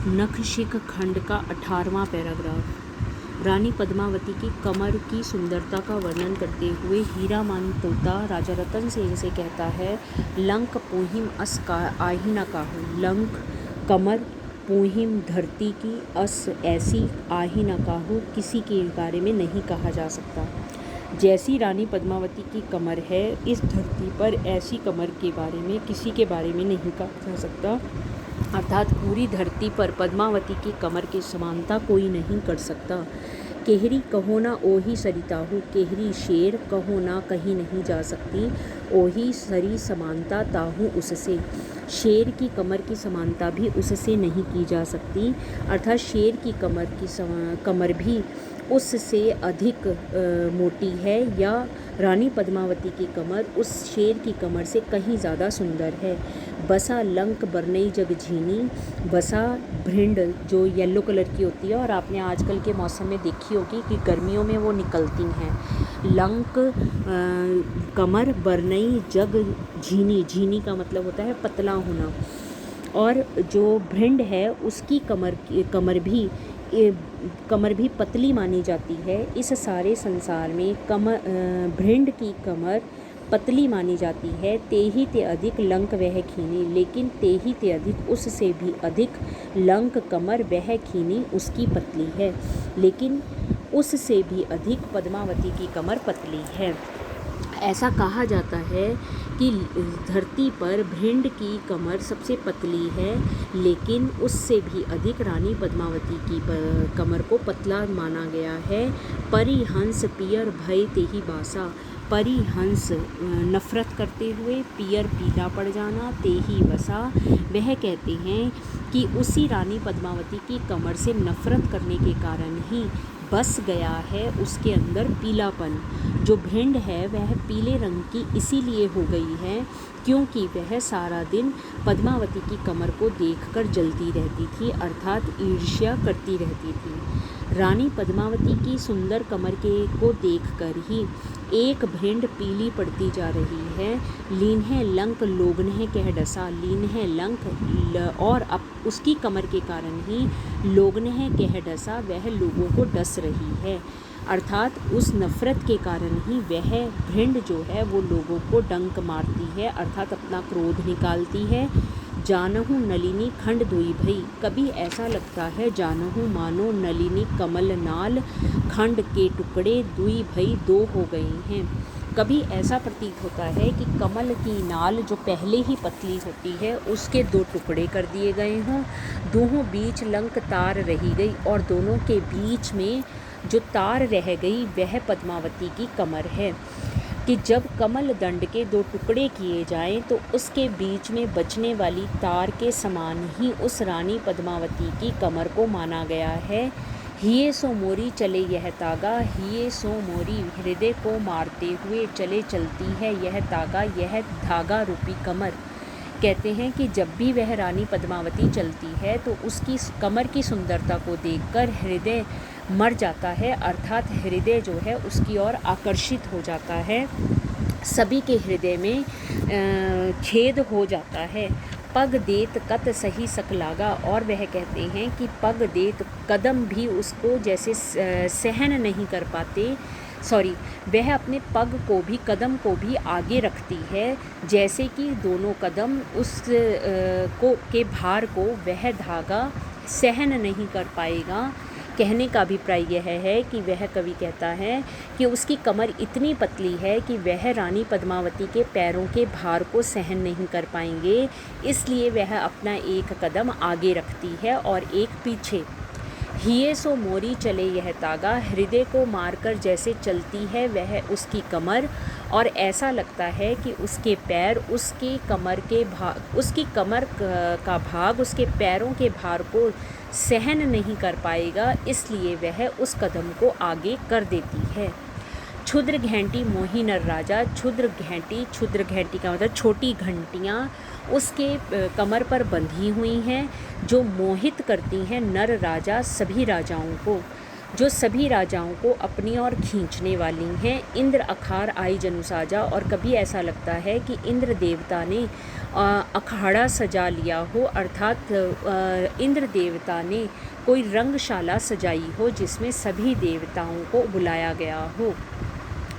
नखशिख खंड का 18वां पैराग्राफ। रानी पद्मावती की कमर की सुंदरता का वर्णन करते हुए हीरामान तोता राजा रतन सेन से कहता है, लंक पोहिम अस का आही न काहू। लंक कमर पोहिम धरती की अस ऐसी आही न काहू, किसी के बारे में नहीं कहा जा सकता। जैसी रानी पद्मावती की कमर है, इस धरती पर ऐसी कमर के बारे में किसी के बारे में नहीं कहा जा सकता। अर्थात पूरी धरती पर पद्मावती की कमर की समानता कोई नहीं कर सकता। केहरी कहो ना ओही सरिता हो, केहरी शेर कहो ना कहीं नहीं जा सकती। ओही सरी समानता ताहू उससे, शेर की कमर की समानता भी उससे नहीं की जा सकती। अर्थात शेर की कमर भी उससे अधिक मोटी है, या रानी पद्मावती की कमर उस शेर की कमर से कहीं ज़्यादा सुंदर है। बसा लंक बरनई जग झीनी। बसा भिंड जो येलो कलर की होती है और आपने आजकल के मौसम में देखी होगी कि गर्मियों में वो निकलती हैं। लंक कमर बरनई जग झीनी, झीनी का मतलब होता है पतला होना। और जो भिंड है उसकी कमर भी पतली मानी जाती है। इस सारे संसार में भिंड की कमर पतली मानी जाती है। तेही ते अधिक लंक वह खीनी, लेकिन तेही ते अधिक उससे भी अधिक लंक कमर वह खीनी उसकी पतली है, लेकिन उससे भी अधिक पद्मावती की कमर पतली है। ऐसा कहा जाता है कि धरती पर भिंड की कमर सबसे पतली है, लेकिन उससे भी अधिक रानी पद्मावती की कमर को पतला माना गया है। परिहंस पियर भय तेही बासा। परिहंस नफरत करते हुए, पियर पीला पड़ जाना, तेही बसा वह कहते हैं कि उसी रानी पद्मावती की कमर से नफरत करने के कारण ही बस गया है उसके अंदर पीलापन। जो भिंड है वह पीले रंग की इसीलिए हो गई है क्योंकि वह सारा दिन पद्मावती की कमर को देखकर जलती रहती थी, अर्थात ईर्ष्या करती रहती थी। रानी पद्मावती की सुंदर कमर को देखकर ही एक भिंड पीली पड़ती जा रही है। लीन्हे लंक लोगन्हे कह डसा। लीन्हे लंक और अब उसकी कमर के कारण ही लोगन्हे कह डसा, वह लोगों को डस रही है। अर्थात उस नफ़रत के कारण ही वह भिंड जो है वो लोगों को डंक मारती है, अर्थात अपना क्रोध निकालती है। जानहु नलिनी खंड दुई भई। कभी ऐसा लगता है जानहु मानो नलिनी कमल नाल खंड के टुकड़े दुई भई दो हो गए हैं। कभी ऐसा प्रतीत होता है कि कमल की नाल जो पहले ही पतली होती है उसके दो टुकड़े कर दिए गए हों। दोनों बीच लंक तार रही गई और दोनों के बीच में जो तार रह गई वह पद्मावती की कमर है। कि जब कमल दंड के दो टुकड़े किए जाएं तो उसके बीच में बचने वाली तार के समान ही उस रानी पद्मावती की कमर को माना गया है। हिये सो मोरी चले यह तागा। हिये सो मोरी हृदय को मारते हुए चले चलती है यह तागा, यह धागा रूपी कमर। कहते हैं कि जब भी वह रानी पद्मावती चलती है तो उसकी कमर की सुंदरता को देखकर हृदय मर जाता है, अर्थात हृदय जो है उसकी ओर आकर्षित हो जाता है। सभी के हृदय में छेद हो जाता है। पग देत कत सही सकलागा। और वह कहते हैं कि पग देत कदम भी उसको जैसे सहन नहीं कर पाते। वह अपने पग को भी कदम को भी आगे रखती है, जैसे कि दोनों कदम के भार को वह धागा सहन नहीं कर पाएगा। कहने का अभिप्राय यह है कि वह कवि कहता है कि उसकी कमर इतनी पतली है कि वह रानी पद्मावती के पैरों के भार को सहन नहीं कर पाएंगे, इसलिए वह अपना एक कदम आगे रखती है और एक पीछे। हिये सो मोरी चले यह तागा। हृदय को मारकर जैसे चलती है वह उसकी कमर, और ऐसा लगता है कि उसके पैर उसकी कमर का भाग उसके पैरों के भार को सहन नहीं कर पाएगा, इसलिए वह उस कदम को आगे कर देती है। क्षुद्र घंटी मोही नर राजा। क्षुद्र घंटी का मतलब छोटी घंटियाँ उसके कमर पर बंधी हुई हैं जो मोहित करती हैं नर राजा सभी राजाओं को अपनी ओर खींचने वाली हैं। इंद्र अखार आई जनु साजा। और कभी ऐसा लगता है कि इंद्र देवता ने अखाड़ा सजा लिया हो, अर्थात इंद्र देवता ने कोई रंगशाला सजाई हो जिसमें सभी देवताओं को बुलाया गया हो।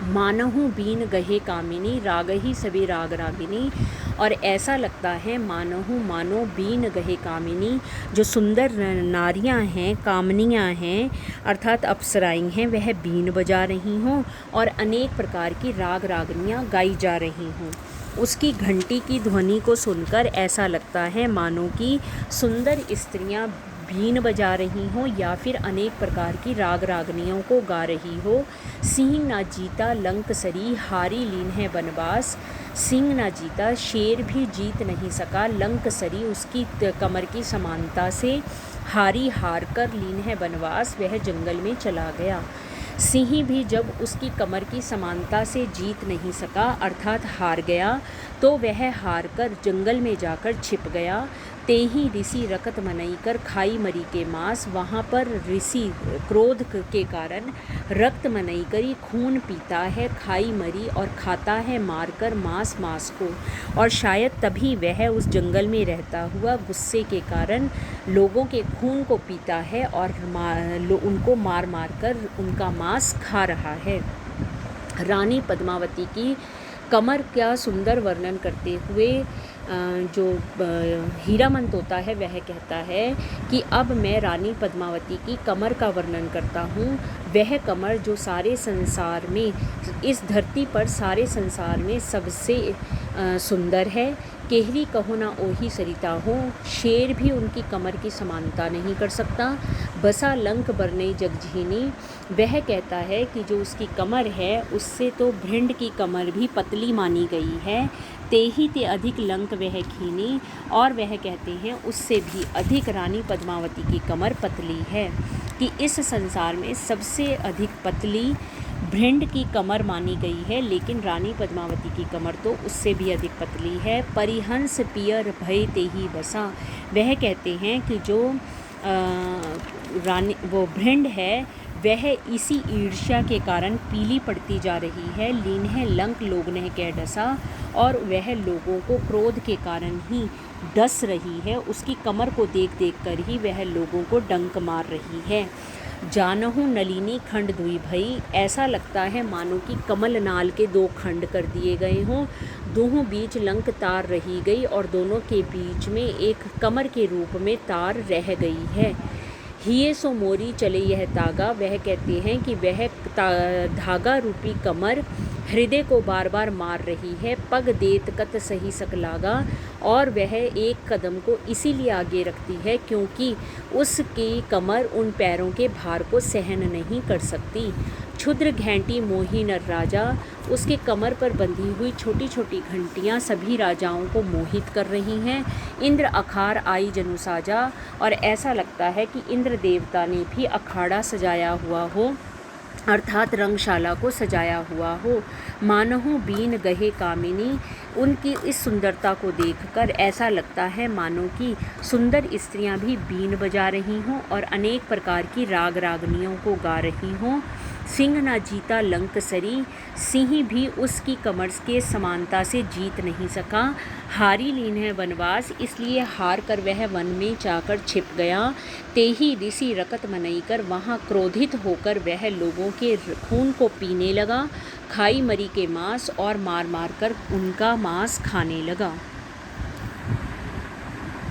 मानहु बीन गहे कामिनी, राग ही सभी राग रागिनी। और ऐसा लगता है मानहु मानो बीन गहे कामिनी, जो सुंदर नारियां हैं, कामनियां हैं, अर्थात अप्सराएं हैं, वह बीन बजा रही हों और अनेक प्रकार की राग रागनियाँ गाई जा रही हों। उसकी घंटी की ध्वनि को सुनकर ऐसा लगता है मानो कि सुंदर स्त्रियां बीन बजा रही हों या फिर अनेक प्रकार की राग रागनियों को गा रही हो। सिंह ना जीता लंक सरी, हारी लीन है बनवास। सिंह ना जीता, शेर भी जीत नहीं सका, लंक सरी उसकी कमर की समानता से, हारी हार कर लीन है बनवास, वह जंगल में चला गया। सिंह भी जब उसकी कमर की समानता से जीत नहीं सका अर्थात हार गया, तो वह हार कर जंगल में जाकर छिप गया। तेहि ऋषि रकत मनई कर, खाई मरी के मांस। वहाँ पर ऋषि क्रोध के कारण रक्त मनई करी, खून पीता है, खाई मरी और खाता है मारकर मांस को। और शायद तभी वह उस जंगल में रहता हुआ गुस्से के कारण लोगों के खून को पीता है और उनको मार कर उनका मांस खा रहा है। रानी पद्मावती की कमर का सुंदर वर्णन करते हुए जो हीरामन तोता है वह कहता है कि अब मैं रानी पद्मावती की कमर का वर्णन करता हूँ। वह कमर जो सारे संसार में, इस धरती पर सारे संसार में सबसे सुंदर है। केहरी कहो ना ओही सरिता हो, शेर भी उनकी कमर की समानता नहीं कर सकता। बसा लंक बरनई जगजीनी, वह कहता है कि जो उसकी कमर है उससे तो भृंड की कमर भी पतली मानी गई है। तेहि ते अधिक लंक वह खीनी, और वह कहते हैं उससे भी अधिक रानी पद्मावती की कमर पतली है, कि इस संसार में सबसे अधिक पतली भृंड की कमर मानी गई है, लेकिन रानी पद्मावती की कमर तो उससे भी अधिक पतली है। परिहंस पियर भय तेहि बसा, वह कहते हैं कि जो रानी वो भृंड है वह इसी ईर्ष्या के कारण पीली पड़ती जा रही है। लीन है लंक लोग ने कह डसा, और वह लोगों को क्रोध के कारण ही डस रही है। उसकी कमर को देख देख कर ही वह लोगों को डंक मार रही है। जानहु नलिनी खंड दुई भई, ऐसा लगता है मानो कि कमल नाल के दो खंड कर दिए गए हों। दोनों बीच लंक तार रही गई और दोनों के बीच में एक कमर के रूप में तार रह गई है। हिये सो मोरी चले यह तागा, वह कहते हैं कि वह धागा रूपी कमर हृदय को बार बार मार रही है। पग देत कत सही सकलागा, और वह एक कदम को इसीलिए आगे रखती है क्योंकि उसकी कमर उन पैरों के भार को सहन नहीं कर सकती। क्षुद्र घंटी मोही नर राजा, उसके कमर पर बंधी हुई छोटी छोटी घंटियाँ सभी राजाओं को मोहित कर रही हैं। इंद्र अखार आई जनु साजा, और ऐसा लगता है कि इंद्र देवता ने भी अखाड़ा सजाया हुआ हो, अर्थात रंगशाला को सजाया हुआ हो। मानहु बीन गहे कामिनी, उनकी इस सुंदरता को देखकर ऐसा लगता है मानो कि सुंदर स्त्रियां भी बीन बजा रही हों और अनेक प्रकार की राग रागनियों को गा रही हों। सिंह ना जीता लंक सरी, सिंह भी उसकी कमर के समानता से जीत नहीं सका। हारी लीन है वनवास, इसलिए हार कर वह वन में जाकर छिप गया। तेहि ऋषि रकत मनई कर, वहाँ क्रोधित होकर वह लोगों के खून को पीने लगा। खाई मरी के मांस, और मार मार कर उनका मांस खाने लगा।